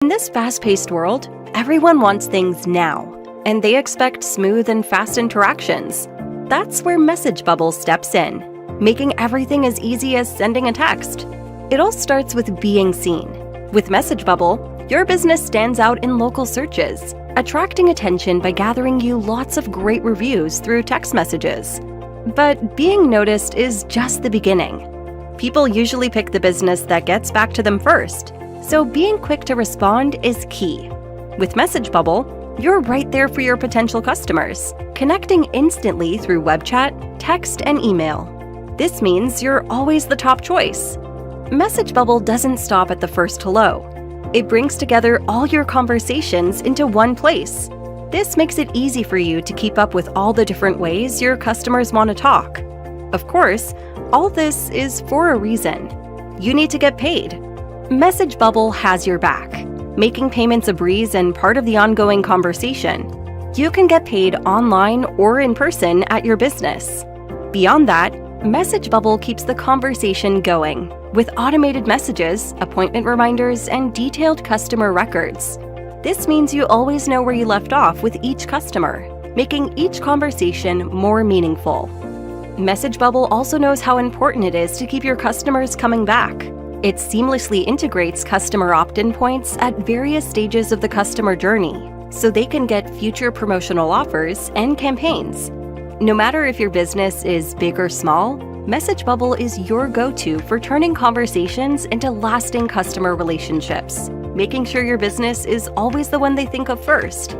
In this fast-paced world, everyone wants things now, and they expect smooth and fast interactions. That's where MsgBubble steps in, making everything as easy as sending a text. It all starts with being seen. With MsgBubble, your business stands out in local searches, attracting attention by gathering you lots of great reviews through text messages. But being noticed is just the beginning. People usually pick the business that gets back to them first, so being quick to respond is key. With MsgBubble, you're right there for your potential customers, connecting instantly through web chat, text, and email. This means you're always the top choice. MsgBubble doesn't stop at the first hello. It brings together all your conversations into one place. This makes it easy for you to keep up with all the different ways your customers want to talk. Of course, all this is for a reason. You need to get paid. MsgBubble has your back, making payments a breeze and part of the ongoing conversation. You can get paid online or in person at your business. Beyond that, MsgBubble keeps the conversation going with automated messages, appointment reminders, and detailed customer records. This means you always know where you left off with each customer, making each conversation more meaningful. MsgBubble also knows how important it is to keep your customers coming back. It seamlessly integrates customer opt-in points at various stages of the customer journey, so they can get future promotional offers and campaigns. No matter if your business is big or small, MsgBubble is your go-to for turning conversations into lasting customer relationships, making sure your business is always the one they think of first.